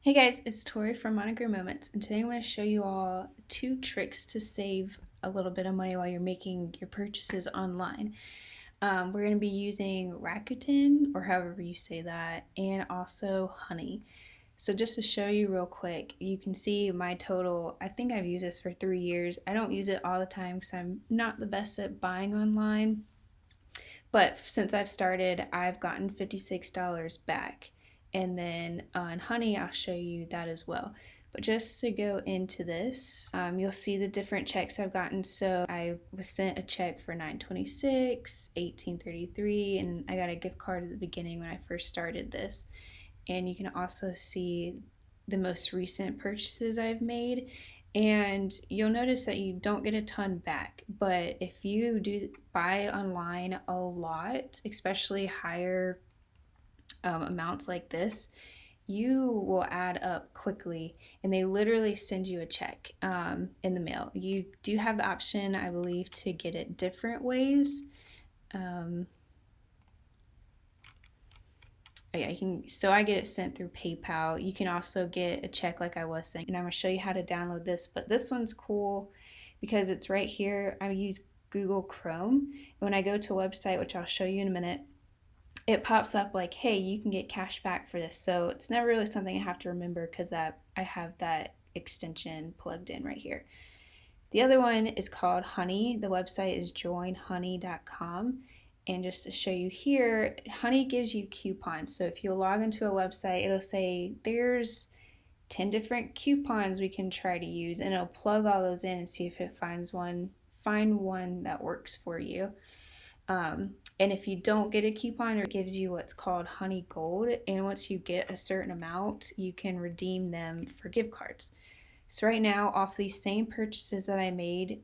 Hey guys, it's Tori from Monogram Moments, and today I'm going to show you all 2 tricks to save a little bit of money while you're making your purchases online. We're going to be using Rakuten, or however you say that, and also Honey. So just to show you real quick, you can see my total. I think I've used this for 3 years. I don't use it all the time because I'm not the best at buying online, but since I've started, I've gotten $56 back. And then on Honey, I'll show you that as well. But just to go into this, you'll see the different checks I've gotten. So I was sent a check for $9.26, $18.33, and I got a gift card at the beginning when I first started this. And you can also see the most recent purchases I've made, and you'll notice that you don't get a ton back. But if you do buy online a lot, especially higher amounts like this, you will add up quickly, and they literally send you a check in the mail. You do have the option, I believe, to get it different ways. Oh yeah, you can. So I get it sent through PayPal. You can also get a check like I was saying, and I'm gonna show you how to download this. But this one's cool because it's right here. I use Google Chrome, and when I go to a website, which I'll show you in a minute, it pops up like, hey, you can get cash back for this. So it's never really something I have to remember because that I have that extension plugged in right here. The other one is called Honey. The website is joinhoney.com. And just to show you here, Honey gives you coupons. So if you log into a website, it'll say there's 10 different coupons we can try to use, and it'll plug all those in and see if it find one that works for you. And if you don't get a coupon, it gives you what's called Honey Gold. And once you get a certain amount, you can redeem them for gift cards. So right now, off these same purchases that I made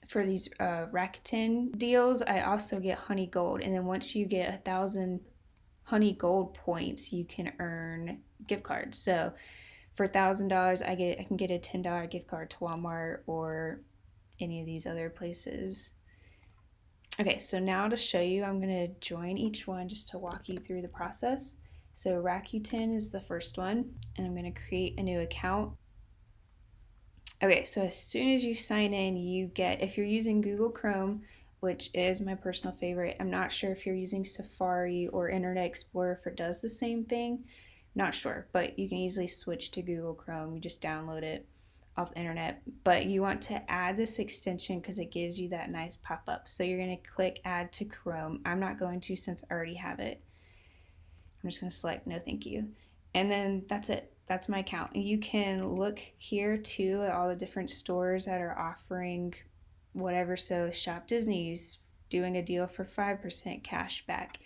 for these Rakuten deals, I also get Honey Gold. And then once you get 1,000 Honey Gold points, you can earn gift cards. So for $1,000, I can get a $10 gift card to Walmart or any of these other places. Okay, so now to show you, I'm going to join each one just to walk you through the process. So Rakuten is the first one, and I'm going to create a new account. Okay, so as soon as you sign in, you get, if you're using Google Chrome, which is my personal favorite, I'm not sure if you're using Safari or Internet Explorer if it does the same thing. Not sure, but you can easily switch to Google Chrome. You just download it off the internet. But you want to add this extension because it gives you that nice pop-up. So you're going to click Add to Chrome. I'm not going to since I already have it. I'm just going to select No Thank You. And then that's it. That's my account. You can look here too at all the different stores that are offering whatever. So Shop Disney's doing a deal for 5% cash back.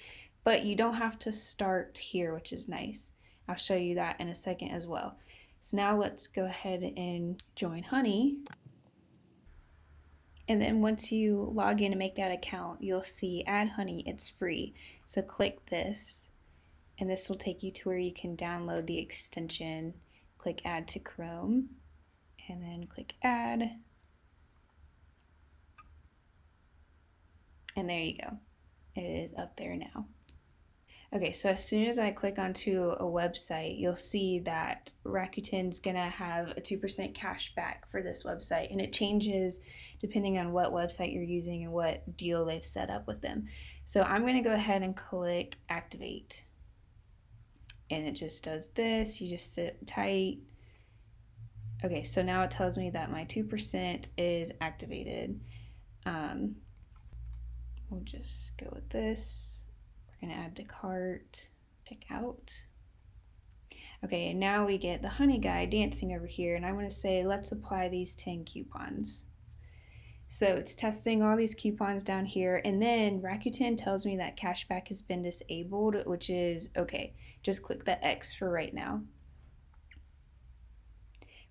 But you don't have to start here, which is nice. I'll show you that in a second as well. So now let's go ahead and join Honey. And then once you log in and make that account, you'll see Add Honey, it's free. So click this, and this will take you to where you can download the extension. Click Add to Chrome, and then click Add. And there you go. It is up there now. Okay, so as soon as I click onto a website, you'll see that Rakuten's gonna have a 2% cash back for this website, and it changes depending on what website you're using and what deal they've set up with them. So I'm gonna go ahead and click Activate, and it just does this. You just sit tight. Okay, so now it tells me that my 2% is activated. We'll just go with this. We're going to add to cart, check out. Okay, and now we get the Honey guy dancing over here, and I'm going to say let's apply these 10 coupons. So it's testing all these coupons down here, and then Rakuten tells me that cashback has been disabled, which is okay. Just click the X for right now.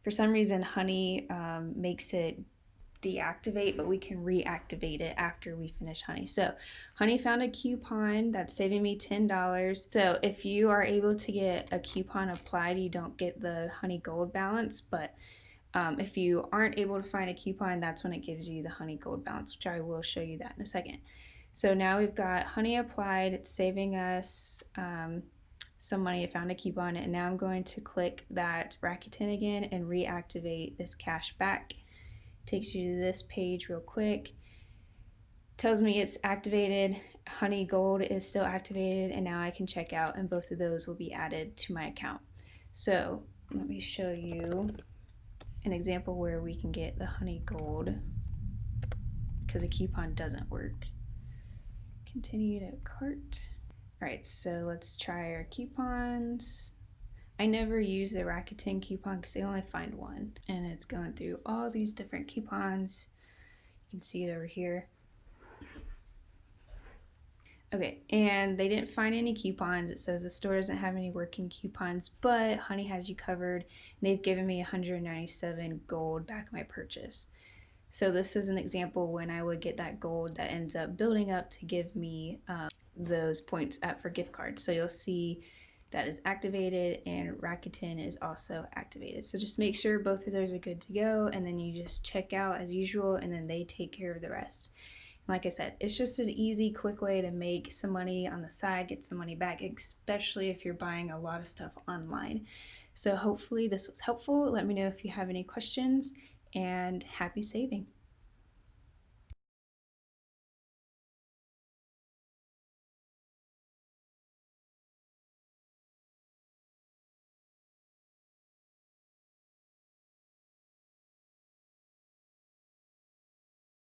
For some reason, Honey makes it deactivate, but we can reactivate it after we finish Honey. So Honey found a coupon that's saving me $10. So if you are able to get a coupon applied, you don't get the Honey Gold balance, but if you aren't able to find a coupon, that's when it gives you the Honey Gold balance, which I will show you that in a second. So now we've got Honey applied. It's saving us some money. I found a coupon, and now I'm going to click that Rakuten again and reactivate this cash back. Takes you to this page real quick. Tells me it's activated. Honey Gold is still activated, and now I can check out, and both of those will be added to my account. So let me show you an example where we can get the Honey Gold because a coupon doesn't work. Continue to cart. All right, so let's try our coupons. I never use the Rakuten coupon because they only find one, and it's going through all these different coupons. You can see it over here. Okay, and they didn't find any coupons. It says the store doesn't have any working coupons, but Honey has you covered. They've given me 197 gold back my purchase. So this is an example when I would get that gold that ends up building up to give me those points for gift cards. So you'll see that is activated and Rakuten is also activated. So just make sure both of those are good to go, and then you just check out as usual, and then they take care of the rest. Like I said, it's just an easy, quick way to make some money on the side, get some money back, especially if you're buying a lot of stuff online. So hopefully this was helpful. Let me know if you have any questions, and happy saving.